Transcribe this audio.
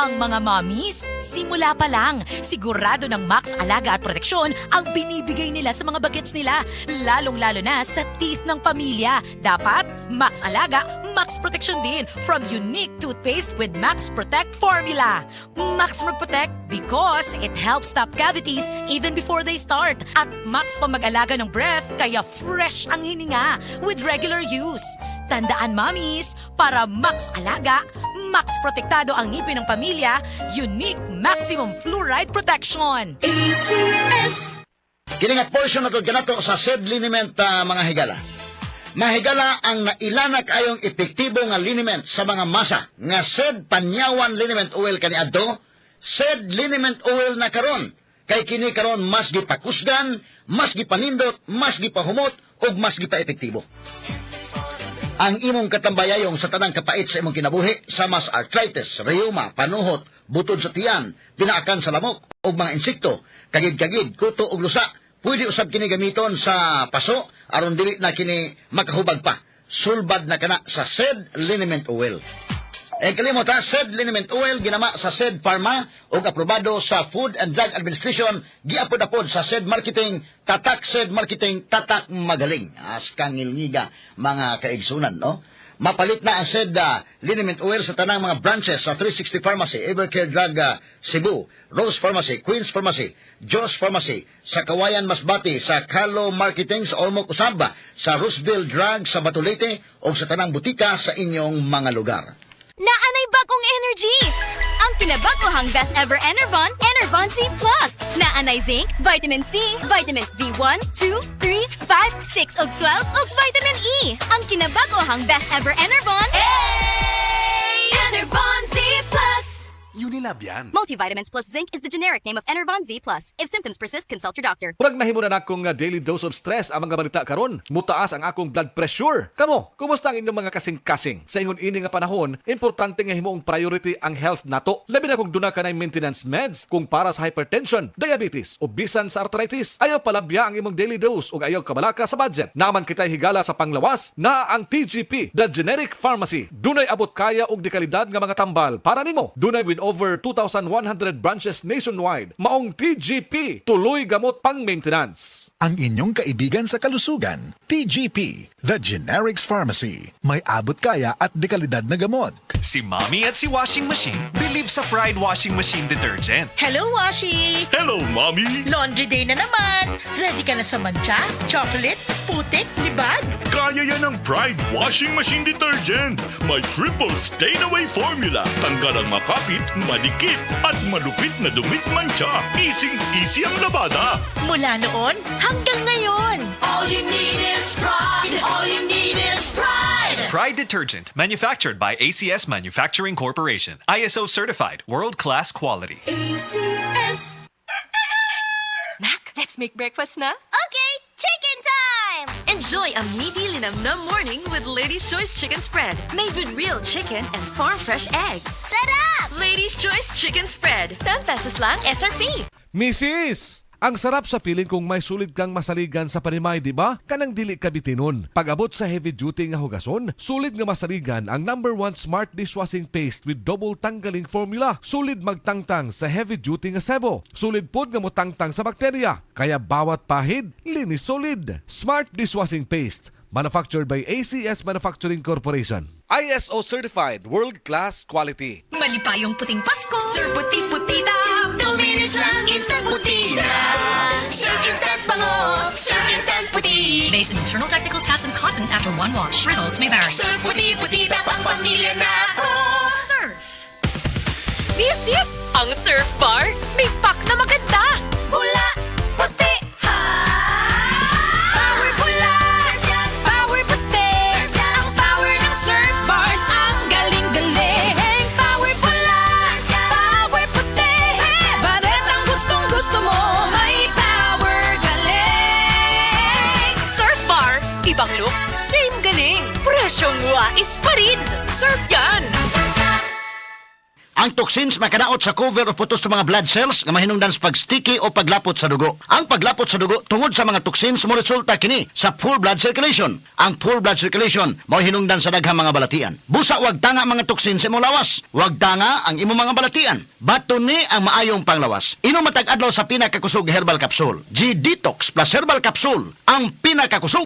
Ang mga mommies, simula pa lang, sigurado ng Max Alaga at Proteksyon ang binibigay nila sa mga bagets nila, lalong-lalo na sa teeth ng pamilya. Dapat, Max Alaga, Max Proteksyon din from unique toothpaste with Max Protect formula. Max Protect because it helps stop cavities even before they start. At Max pa mag-alaga ng breath kaya fresh ang hininga with regular use. Tandaan mommies, para Max Alaga, Max Protektado ang ngipin ng pamilya, unique maximum fluoride protection. ACS! Kiningat portion na kanato sa SED liniment mga higala. Mahigala ang nailanak ayong epektibo nga liniment sa mga masa nga SED panyawan liniment oil kaniadto, SED liniment oil na karon. Kay kini karon mas gipakusgan, mas gipanindot, mas gipahumot ug mas gipaepektibo. Ang imong katambayayong sa tanang kapait sa imong kinabuhi sa mas arthritis, rheuma, panuhot, butod sa tiyan, pinaakan sa lamok ug mga insekto, kagid-kagid, kuto ug lusa, pwede usab kini gamiton sa paso aron dili na kini makahubag pa. Sulbad na kana sa SED liniment oil. Kalimot SED liniment oil ginama sa SED Pharma ug aprobado sa Food and Drug Administration, giapod-apod sa SED Marketing, tatak SED Marketing, tatak magaling. Askang ngilngiga mga kaigsunan, no? Mapalit na ang SED liniment oil sa tanang mga branches sa 360 Pharmacy, Evercare Drug Cebu, Rose Pharmacy, Queen's Pharmacy, Joss Pharmacy, sa Kawayan Masbati, sa Carlo Marketing sa Ormoc Usaba, sa Roosevelt Drug sa Batulete o sa tanang butika sa inyong mga lugar. Naanay bagong energy! Ang kinabagohang best ever Enervon, Enervon C+. Naanay zinc, vitamin C, vitamins B1, 2, 3, 5, 6 ug 12 ug vitamin E. Ang kinabagohang best ever Enervon, Enervon C+. Unilab yan. Multivitamins plus zinc is the generic name of Enervon Z+. If symptoms persist, consult your doctor. Murag nahimo na akong daily dose of stress ang mga balita karon. Mutaas ang akong blood pressure. Kamo, kumusta ang inyong mga kasing-kasing? Sa ingon ini nga panahon, importante nga himuong priority ang health nato. Labi na kung duna ka na maintenance meds kung para sa hypertension, diabetes o bisan sa arthritis. Ayaw palabya ang imong daily dose ug ayaw kabalaka sa budget. Naman kitay higala sa panglawas na ang TGP, the generic pharmacy. Dunay abot kaya ug dekalidad nga mga tambal para nimo. Dunay with over 2,100 branches nationwide. Maong TGP, tuloy gamot pang maintenance. Ang inyong kaibigan sa kalusugan, TGP, The Generics Pharmacy. May abot kaya at dekalidad na gamot. Si Mommy at si Washing Machine believe sa Pride Washing Machine Detergent. Hello, Washi! Hello, Mommy! Laundry day na naman! Ready ka na sa mancha, chocolate, putik, libag? Kaya yan ang Pride Washing Machine Detergent. May triple stain-away formula. Tanggal ang makapit, madikit, at malupit na dumit mancha. Easy ang labada. Mula noon hanggang ngayon. All you need is pride. All you need is pride. Pride Detergent, manufactured by ACS Manufacturing Corporation. ISO certified, world-class quality. ACS. Nak, let's make breakfast na. Okay, chicken time! Enjoy a meaty linamnam morning with Lady's Choice Chicken Spread. Made with real chicken and farm-fresh eggs. Sarap! Lady's Choice Chicken Spread. 10 pesos lang SRP. Mrs. Ang sarap sa feeling kung may sulit kang masaligan sa panimay, di ba? Kanang dili ka bitinon. Pag-abot sa heavy duty nga hugason, sulit nga masaligan ang #1 smart dishwashing paste with double tanggaling formula. Sulit magtangtang sa heavy duty nga sebo. Sulit pod nga motangtang sa bakterya. Kaya bawat pahid, linis solid. Smart dishwashing paste. Manufactured by ACS Manufacturing Corporation. ISO certified, world-class quality. Malipayong puting Pasko. Sir Puti-Putita. 2 minutes lang, instant puti na. Sir Instant Bango, Sir Instant Puti. Based on internal technical tests and cotton after one wash. Results may vary. Sir Puti-Puti na pang pamilya na ako. Surf. This ang Surf Bar. May pack na maganda. Bula, puti, ha! Power pula. Surf yan, Power puti. surf yan. Ang power ng Surf Bars. Ang galing-galing. Power pula. Surf yan. Power puti. Baretang gustong-gusto mo. May power galing. Surf Bar. Ibang look. Same galing. Presyong wais pa rin. Surf yan. Ang toxins makadaot sa cover o putos sa mga blood cells nga mahinungdan sa pagsticky o paglapot sa dugo. Ang paglapot sa dugo tungod sa mga toxins mo resulta kini sa poor blood circulation. Ang poor blood circulation mao hinungdan sa daghang mga balatian. Busa wag tanga mga toxins sa imong lawas. Wag tanga ang imong mga balatian. Bato ni ang maayong panglawas. Inom matag adlaw sa pinakakusog herbal capsule. G-Detox plus herbal capsule ang pinakakusog.